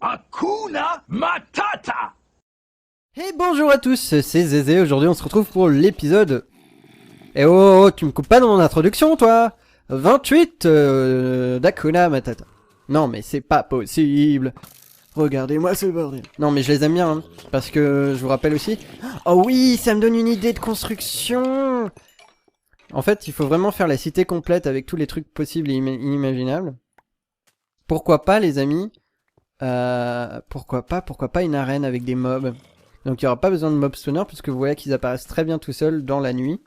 Hakuna Matata. Et bonjour à tous, c'est Zézé, aujourd'hui on se retrouve pour l'épisode... Eh oh, tu me coupes pas dans mon introduction toi 28 d'Hakuna Matata. Non mais c'est pas possible. Regardez-moi ce bordel. Non mais je les aime bien, hein, parce que je vous rappelle aussi... Oh oui, ça me donne une idée de construction. En fait, il faut vraiment faire la cité complète avec tous les trucs possibles et inimaginables. Pourquoi pas les amis pourquoi pas une arène avec des mobs. Donc il n'y aura pas besoin de mob spawner puisque vous voyez qu'ils apparaissent très bien tout seuls dans la nuit.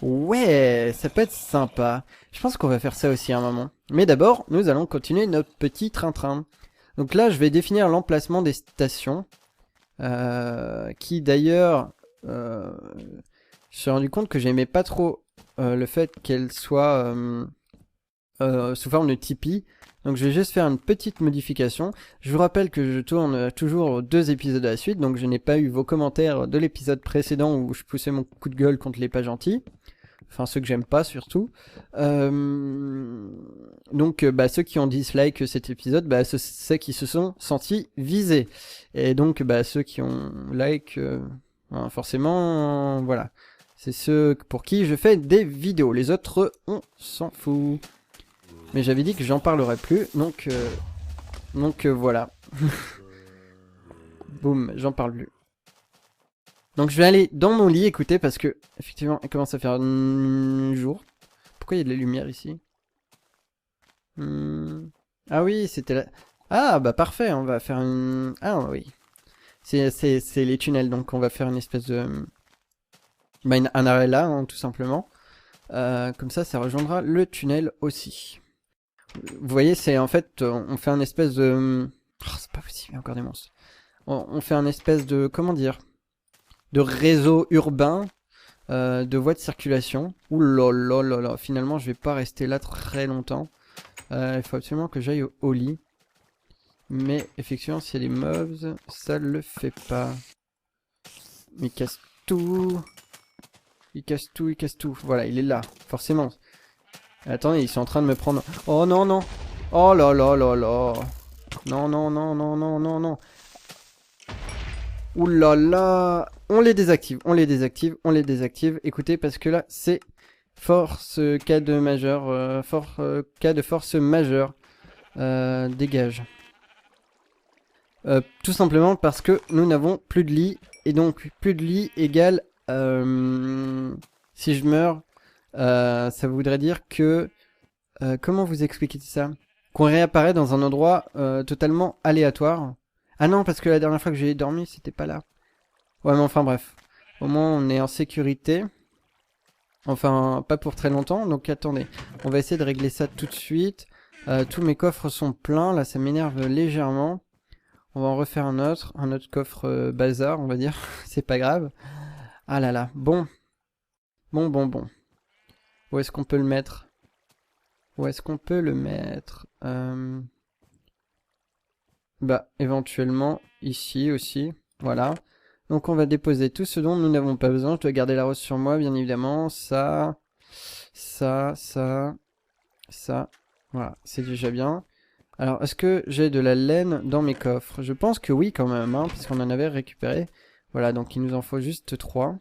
Ouais, ça peut être sympa. Je pense qu'on va faire ça aussi à un moment. Mais d'abord, nous allons continuer notre petit train-train. Donc là, je vais définir l'emplacement des stations. Qui d'ailleurs... je me suis rendu compte que j'aimais pas trop le fait qu'elles soient sous forme de Tipeee. Donc je vais juste faire une petite modification. Je vous rappelle que je tourne toujours 2 épisodes à la suite, donc je n'ai pas eu vos commentaires de l'épisode précédent où je poussais mon coup de gueule contre les pas gentils. Enfin ceux que j'aime pas surtout. Donc ceux qui ont dislike cet épisode, c'est qui se sont sentis visés. Et donc ceux qui ont like, forcément, voilà. C'est ceux pour qui je fais des vidéos. Les autres, on s'en fout. Mais j'avais dit que j'en parlerai plus, donc voilà. Boum, j'en parle plus. Donc je vais aller dans mon lit écouter parce que effectivement il commence à faire jour. Pourquoi il y a de la lumière ici? Ah oui, c'était là. Ah bah parfait, on va faire une... Ah oui. C'est les tunnels, donc on va faire une espèce de... un arrêt là, hein, tout simplement. Comme ça rejoindra le tunnel aussi. Vous voyez, c'est en fait, on fait un espèce de... Oh, c'est pas possible, il y a encore des monstres. On fait un espèce de, comment dire, de réseau urbain, de voies de circulation. Ouh là là là là, finalement je vais pas rester là très longtemps. Il faut absolument que j'aille au lit. Mais effectivement, s'il y a des mobs, ça le fait pas. Mais il casse tout. Il casse tout, il casse tout. Voilà, il est là, forcément. Attendez, ils sont en train de me prendre... Oh non, non. Oh là là là là. Non, non, non, non, non, non, non. Ouh là là. On les désactive, on les désactive, on les désactive. Écoutez, parce que là, c'est force cas de majeur. Cas de force majeure. Dégage. Tout simplement parce que nous n'avons plus de lit. Et donc, plus de lit égale... si je meurs... ça voudrait dire que... comment vous expliquer ça? Qu'on réapparaît dans un endroit totalement aléatoire. Ah non, parce que la dernière fois que j'ai dormi, c'était pas là. Ouais, mais enfin bref. Au moins, on est en sécurité. Enfin, pas pour très longtemps. Donc attendez, on va essayer de régler ça tout de suite. Tous mes coffres sont pleins. Là, ça m'énerve légèrement. On va en refaire un autre coffre bazar, on va dire. C'est pas grave. Ah là là, bon. Bon. Où est-ce qu'on peut le mettre? Où est-ce qu'on peut le mettre? Éventuellement, ici aussi. Voilà. Donc on va déposer tout ce dont nous n'avons pas besoin. Je dois garder la rose sur moi, bien évidemment. Ça. Voilà, c'est déjà bien. Alors, est-ce que j'ai de la laine dans mes coffres? Je pense que oui quand même, hein, puisqu'on en avait récupéré. Voilà, donc il nous en faut juste 3.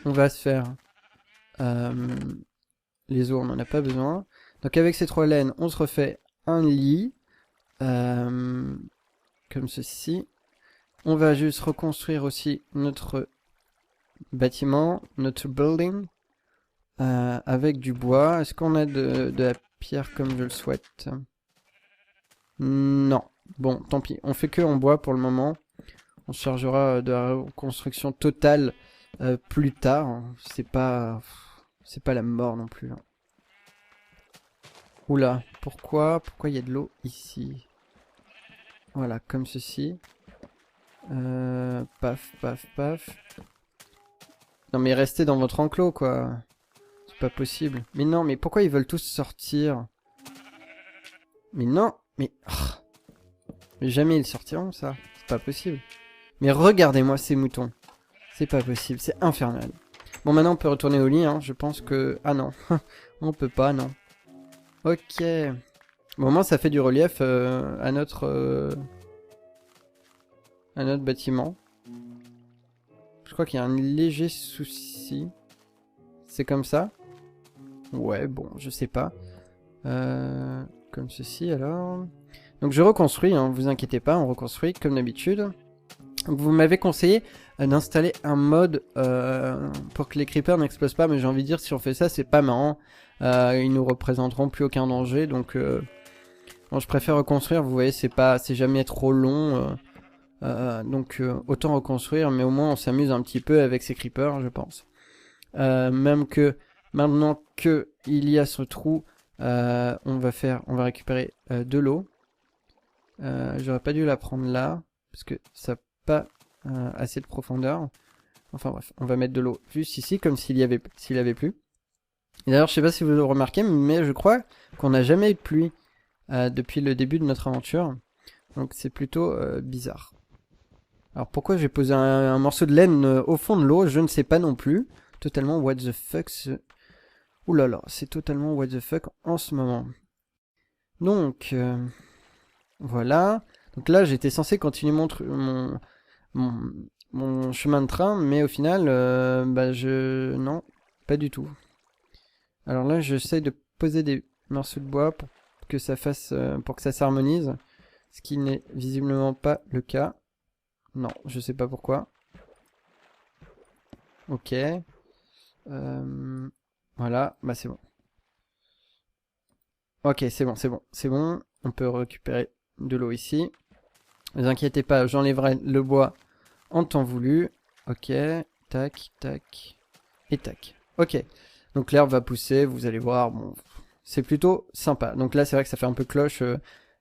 On va se faire... les os, on n'en a pas besoin. Donc avec ces 3 laines, on se refait un lit. Comme ceci. On va juste reconstruire aussi notre bâtiment, notre building. Avec du bois. Est-ce qu'on a de la pierre comme je le souhaite? Non. Bon, tant pis. On fait que en bois pour le moment. On se chargera de la reconstruction totale plus tard. C'est pas la mort non plus. Hein. Oula, pourquoi il y a de l'eau ici? Voilà, comme ceci. Paf. Non mais restez dans votre enclos quoi. C'est pas possible. Mais non, mais pourquoi ils veulent tous sortir? Mais non, mais... Oh. Mais jamais ils sortiront ça. C'est pas possible. Mais regardez-moi ces moutons. C'est pas possible, c'est infernal. Bon maintenant on peut retourner au lit, hein. Je pense que... Ah non, on peut pas, non. Ok. Bon, au moins, ça fait du relief à notre bâtiment. Je crois qu'il y a un léger souci. C'est comme ça? Ouais, bon, je sais pas. Comme ceci, alors... Donc je reconstruis, hein, vous inquiétez pas, on reconstruit comme d'habitude. Vous m'avez conseillé d'installer un mode pour que les creepers n'explosent pas, mais j'ai envie de dire, si on fait ça, c'est pas marrant. Ils nous représenteront plus aucun danger, donc bon, je préfère reconstruire, vous voyez, c'est jamais trop long. Donc autant reconstruire, mais au moins on s'amuse un petit peu avec ces creepers, je pense. Même que maintenant que il y a ce trou, on va récupérer de l'eau. J'aurais pas dû la prendre là, parce que ça n'a pas assez de profondeur. Enfin bref, on va mettre de l'eau juste ici, comme s'il y avait plu. Et d'ailleurs, je sais pas si vous le remarquez, mais je crois qu'on n'a jamais eu de pluie depuis le début de notre aventure. Donc c'est plutôt bizarre. Alors pourquoi j'ai posé un morceau de laine au fond de l'eau, je ne sais pas non plus. Totalement what the fuck. Ouh là là, c'est totalement what the fuck en ce moment. Donc... voilà. Donc là, j'étais censé continuer mon chemin de train, mais au final, non, pas du tout. Alors là, j'essaie de poser des morceaux de bois pour que ça s'harmonise, ce qui n'est visiblement pas le cas. Non, je sais pas pourquoi. Ok. Voilà, bah c'est bon. Ok, c'est bon. On peut récupérer de l'eau ici. Ne vous inquiétez pas, j'enlèverai le bois en temps voulu. Ok, tac, tac, et tac. Ok, donc l'herbe va pousser, vous allez voir, bon, c'est plutôt sympa. Donc là, c'est vrai que ça fait un peu cloche,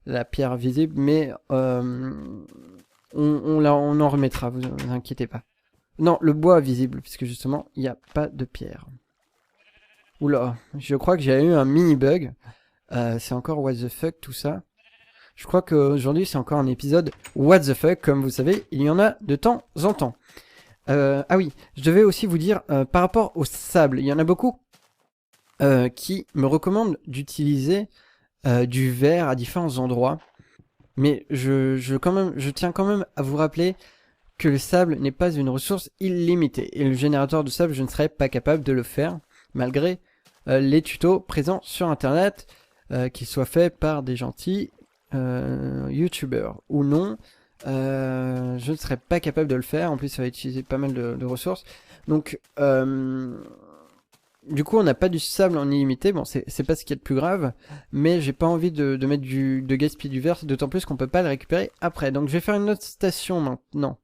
la pierre visible, mais on en remettra, vous inquiétez pas. Non, le bois visible, puisque justement, il n'y a pas de pierre. Oula, je crois que j'ai eu un mini bug. C'est encore what the fuck tout ça. Je crois qu'aujourd'hui c'est encore un épisode what the fuck, comme vous savez, il y en a de temps en temps. Ah oui, je devais aussi vous dire, par rapport au sable, il y en a beaucoup qui me recommandent d'utiliser du verre à différents endroits. Mais je tiens quand même à vous rappeler que le sable n'est pas une ressource illimitée. Et le générateur de sable, je ne serais pas capable de le faire, malgré les tutos présents sur internet, qu'ils soient faits par des gentils youtubeurs ou non. Je ne serais pas capable de le faire. En plus, ça va utiliser pas mal de ressources. Donc, du coup, on n'a pas du sable en illimité. Bon, c'est pas ce qui est le plus grave. Mais j'ai pas envie de mettre de gaspiller du verre. D'autant plus qu'on peut pas le récupérer après. Donc, je vais faire une autre station maintenant.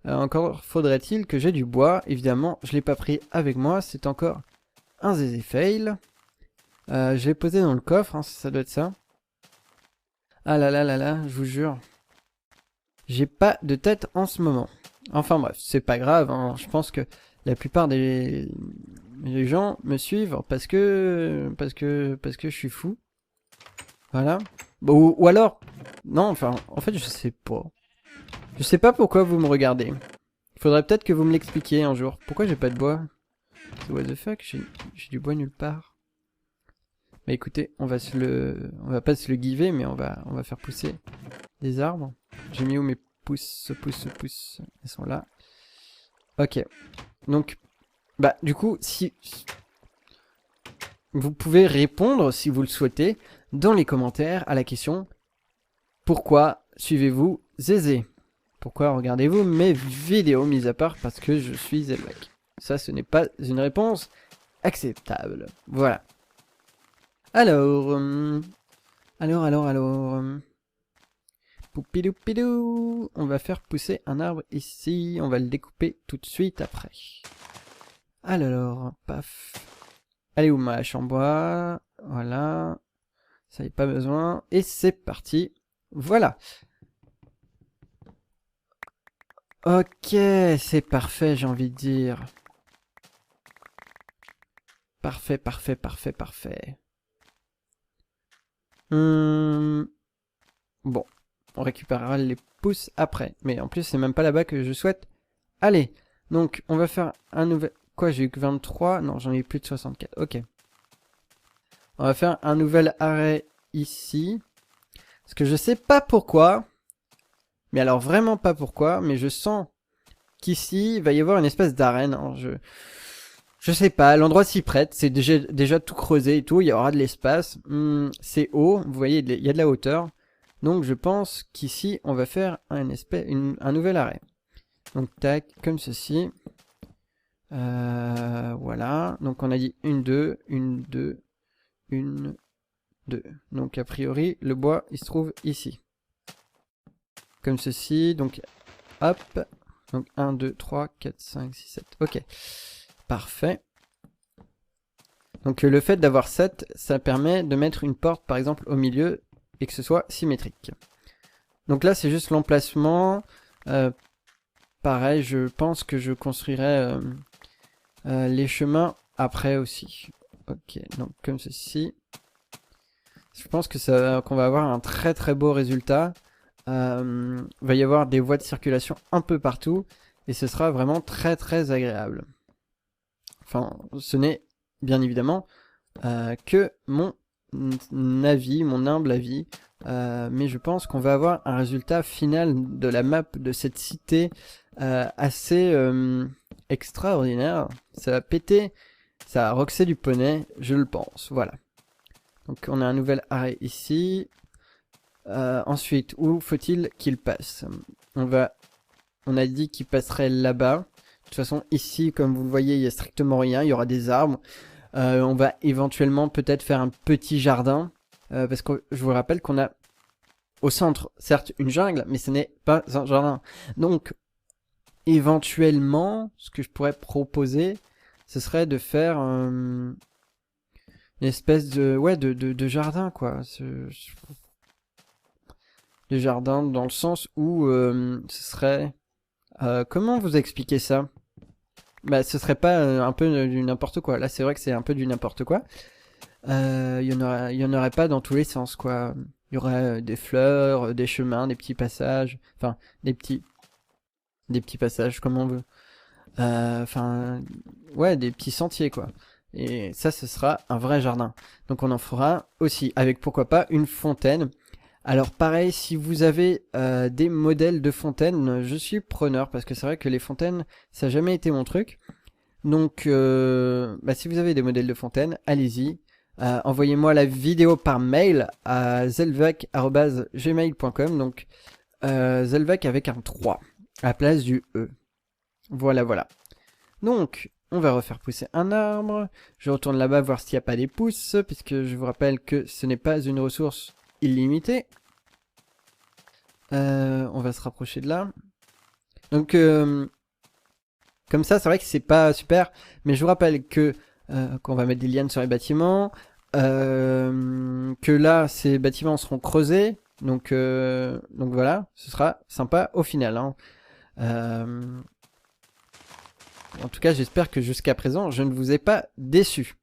Encore faudrait-il que j'ai du bois. Évidemment, je l'ai pas pris avec moi. C'est encore un zézé fail. Je l'ai posé dans le coffre. Hein, ça doit être ça. Ah là là là là, je vous jure. J'ai pas de tête en ce moment. Enfin bref, c'est pas grave. Hein. Je pense que la plupart des gens me suivent parce que je suis fou. Voilà. Ou alors, non, enfin, en fait, je sais pas. Je sais pas pourquoi vous me regardez. Il faudrait peut-être que vous me l'expliquiez un jour. Pourquoi j'ai pas de bois? What the fuck, j'ai du bois nulle part. Bah écoutez, on va pas se le giver, mais on va faire pousser des arbres. J'ai mis où mes pousses? Elles sont là. Ok. Donc, bah du coup, si vous pouvez répondre, si vous le souhaitez, dans les commentaires à la question: pourquoi suivez-vous Zézé? Pourquoi regardez-vous mes vidéos, mis à part parce que je suis Zelwack? Ça, ce n'est pas une réponse acceptable. Voilà. Alors, Poupidou, on va faire pousser un arbre ici, on va le découper tout de suite après. Alors, paf. Allez où ma hache en bois? Voilà. Ça y est, pas besoin. Et c'est parti. Voilà. Ok, c'est parfait, j'ai envie de dire. Parfait. Bon, on récupérera les pousses après. Mais en plus, c'est même pas là-bas que je souhaite. Allez, donc on va faire un nouvel... Quoi, j'ai eu que 23? Non, j'en ai eu plus de 64. Ok. On va faire un nouvel arrêt ici. Parce que je sais pas pourquoi. Mais alors vraiment pas pourquoi. Mais je sens qu'ici, il va y avoir une espèce d'arène. Alors, je sais pas, l'endroit s'y prête. C'est déjà tout creusé et tout. Il y aura de l'espace. C'est haut. Vous voyez, il y a de la hauteur. Donc je pense qu'ici, on va faire un nouvel arrêt. Donc tac, comme ceci. Voilà. Donc on a dit 1, 2, 1, 2, 1, 2. Donc a priori, le bois, il se trouve ici. Comme ceci. Donc hop. Donc 1, 2, 3, 4, 5, 6, 7. Ok. Parfait. Donc le fait d'avoir 7, ça permet de mettre une porte par exemple au milieu et que ce soit symétrique. Donc là c'est juste l'emplacement. Pareil, je pense que je construirai les chemins après aussi. Ok, donc comme ceci. Je pense que qu'on va avoir un très très beau résultat. Il va y avoir des voies de circulation un peu partout et ce sera vraiment très très agréable. Enfin, ce n'est bien évidemment que mon avis, mon humble avis, mais je pense qu'on va avoir un résultat final de la map de cette cité assez extraordinaire. Ça va péter, ça va roxer du poney, je le pense, voilà. Donc on a un nouvel arrêt ici. Ensuite, où faut-il qu'il passe? On a dit qu'il passerait là-bas. De toute façon, ici, comme vous le voyez, il n'y a strictement rien. Il y aura des arbres. On va éventuellement peut-être faire un petit jardin. Parce que je vous rappelle qu'on a au centre, certes, une jungle, mais ce n'est pas un jardin. Donc, éventuellement, ce que je pourrais proposer, ce serait de faire une espèce de jardin, quoi. De jardin dans le sens où ce serait... comment vous expliquer ça? Bah, ce serait pas un peu du n'importe quoi. Là, c'est vrai que c'est un peu du n'importe quoi. Il y en aurait pas dans tous les sens, quoi. Il y aurait des fleurs, des chemins, des petits passages. Enfin, des petits passages, comme on veut. Enfin, ouais, des petits sentiers, quoi. Et ça, ce sera un vrai jardin. Donc on en fera aussi, avec pourquoi pas une fontaine. Alors pareil, si vous avez des modèles de fontaines, je suis preneur, parce que c'est vrai que les fontaines, ça n'a jamais été mon truc. Donc, si vous avez des modèles de fontaines, allez-y. Envoyez-moi la vidéo par mail à zelvac@gmail.com. Donc, zelvac avec un 3 à la place du E. Voilà, voilà. Donc, on va refaire pousser un arbre. Je retourne là-bas voir s'il n'y a pas des pousses, puisque je vous rappelle que ce n'est pas une ressource illimitée. On va se rapprocher de là. Donc, comme ça, c'est vrai que c'est pas super, mais je vous rappelle que qu'on va mettre des lianes sur les bâtiments, que là, ces bâtiments seront creusés, donc voilà, ce sera sympa au final. Hein. En tout cas, j'espère que jusqu'à présent, je ne vous ai pas déçu.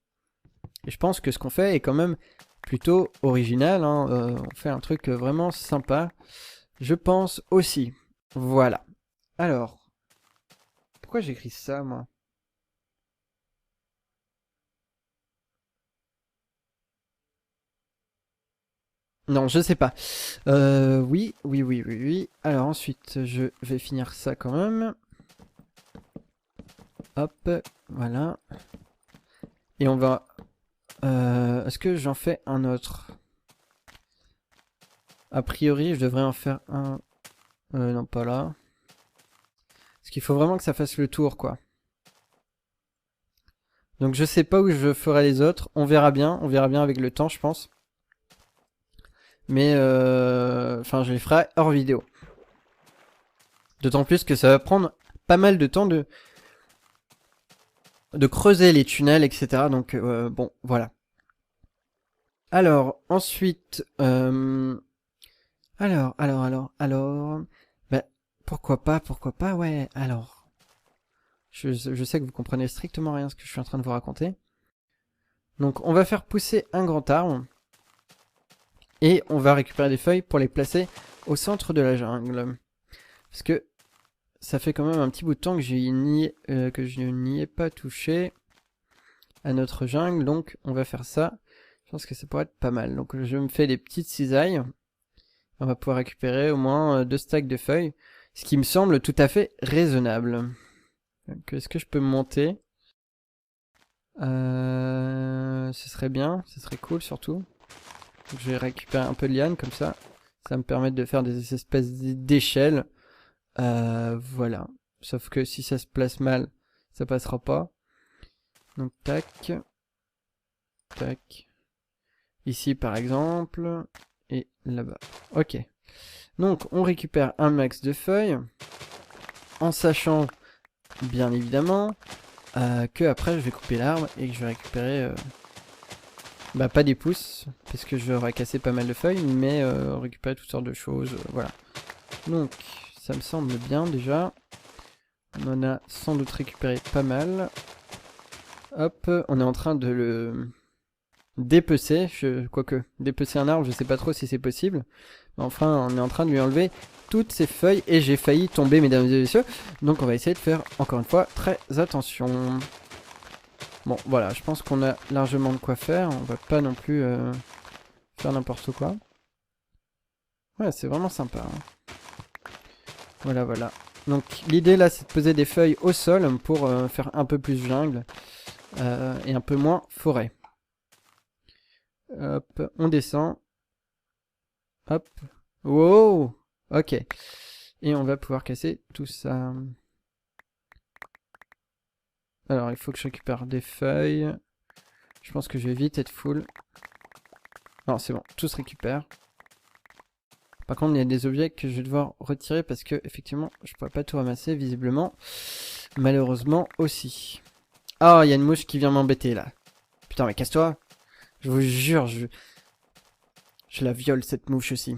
Et je pense que ce qu'on fait est quand même plutôt original. Hein. On fait un truc vraiment sympa. Je pense aussi. Voilà. Alors, pourquoi j'écris ça, moi? Non, je sais pas. Oui. Alors ensuite, je vais finir ça quand même. Hop, voilà. Et on va... Est-ce que j'en fais un autre? A priori, je devrais en faire un... non, pas là. Parce qu'il faut vraiment que ça fasse le tour, quoi. Donc je sais pas où je ferai les autres. On verra bien avec le temps, je pense. Mais, enfin, je les ferai hors vidéo. D'autant plus que ça va prendre pas mal de temps de creuser les tunnels, etc. Donc, bon, voilà. Alors, ensuite... Alors... Bah, pourquoi pas, ouais, alors... Je sais que vous comprenez strictement rien ce que je suis en train de vous raconter. Donc, on va faire pousser un grand arbre. Et on va récupérer des feuilles pour les placer au centre de la jungle. Parce que ça fait quand même un petit bout de temps que je n'y ai pas touché à notre jungle. Donc on va faire ça. pense que ça pourrait être pas mal. Donc je me fais des petites cisailles. On va pouvoir récupérer au moins 2 stacks de feuilles. Ce qui me semble tout à fait raisonnable. Donc est-ce que je peux me monter? Ce serait bien, ce serait cool surtout. Donc, je vais récupérer un peu de liane comme ça. Ça me permet de faire des espèces d'échelles. Voilà. Sauf que si ça se place mal, ça passera pas. Donc tac. Tac. Ici par exemple. Et là-bas. Ok. Donc on récupère un max de feuilles. En sachant, bien évidemment, que après je vais couper l'arbre et que je vais récupérer... bah pas des pousses, parce que j'aurais cassé pas mal de feuilles, mais récupérer toutes sortes de choses, voilà. Donc, ça me semble bien déjà. On en a sans doute récupéré pas mal. Hop, on est en train de le dépecer, quoique, dépecer un arbre, je sais pas trop si c'est possible. Mais enfin, on est en train de lui enlever toutes ces feuilles, et j'ai failli tomber, mesdames et messieurs. Donc on va essayer de faire, encore une fois, très attention. Bon, voilà, je pense qu'on a largement de quoi faire. On va pas non plus faire n'importe quoi. Ouais, c'est vraiment sympa. Hein. Voilà, voilà. Donc l'idée là, c'est de poser des feuilles au sol pour faire un peu plus jungle et un peu moins forêt. Hop, on descend. Hop. Wow. Ok. Et on va pouvoir casser tout ça. Alors, il faut que je récupère des feuilles. Je pense que je vais vite être full. Non, c'est bon, tout se récupère. Par contre, il y a des objets que je vais devoir retirer parce que, effectivement, je pourrais pas tout ramasser, visiblement. Malheureusement aussi. Ah, il y a une mouche qui vient m'embêter, là. Putain, mais casse-toi. Je vous jure, je la viole, cette mouche aussi.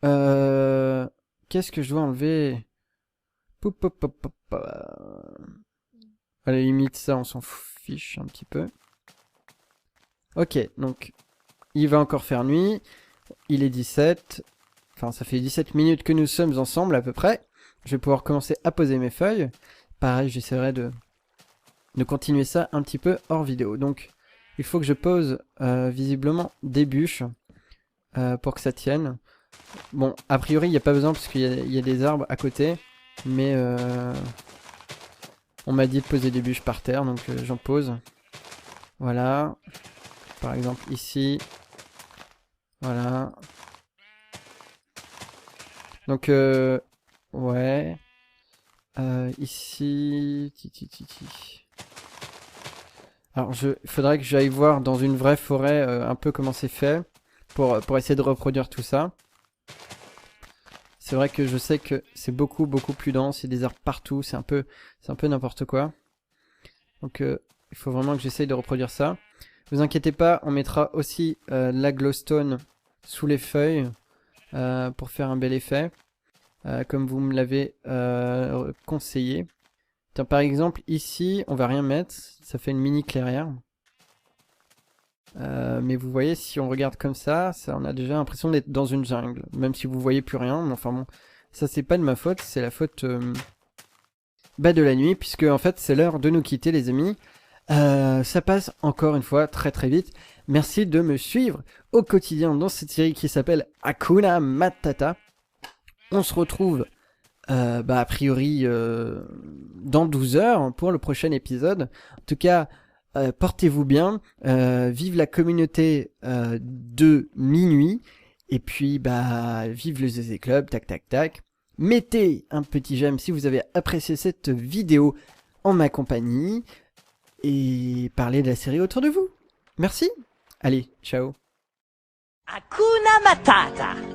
Qu'est-ce que je dois enlever? Pop, pop, pop, pop. À la limite, ça, on s'en fiche un petit peu. Ok, donc, il va encore faire nuit. Il est 17. Enfin, ça fait 17 minutes que nous sommes ensemble, à peu près. Je vais pouvoir commencer à poser mes feuilles. Pareil, j'essaierai de continuer ça un petit peu hors vidéo. Donc, il faut que je pose, visiblement, des bûches pour que ça tienne. Bon, a priori, il n'y a pas besoin parce qu'il y a des arbres à côté. Mais on m'a dit de poser des bûches par terre, donc j'en pose. Voilà. Par exemple, ici. Voilà. Donc, ouais. Ici. Alors, il faudrait que j'aille voir dans une vraie forêt un peu comment c'est fait. Pour essayer de reproduire tout ça. C'est vrai que je sais que c'est beaucoup plus dense, il y a des arbres partout, c'est un peu n'importe quoi. Donc il faut vraiment que j'essaye de reproduire ça. Vous inquiétez pas, on mettra aussi la glowstone sous les feuilles pour faire un bel effet, comme vous me l'avez conseillé. Tiens, par exemple, ici, on va rien mettre, ça fait une mini clairière. Mais vous voyez, si on regarde comme ça, on a déjà l'impression d'être dans une jungle. Même si vous voyez plus rien, mais enfin bon, ça c'est pas de ma faute, c'est la faute de la nuit, puisque en fait c'est l'heure de nous quitter les amis. Ça passe encore une fois très vite. Merci de me suivre au quotidien dans cette série qui s'appelle Hakuna Matata. On se retrouve a priori dans 12 heures pour le prochain épisode. En tout cas, portez-vous bien, vive la communauté de minuit, et puis vive le Zézé Club, tac tac tac. Mettez un petit j'aime si vous avez apprécié cette vidéo en ma compagnie, et parlez de la série autour de vous. Merci, allez, ciao. Hakuna Matata.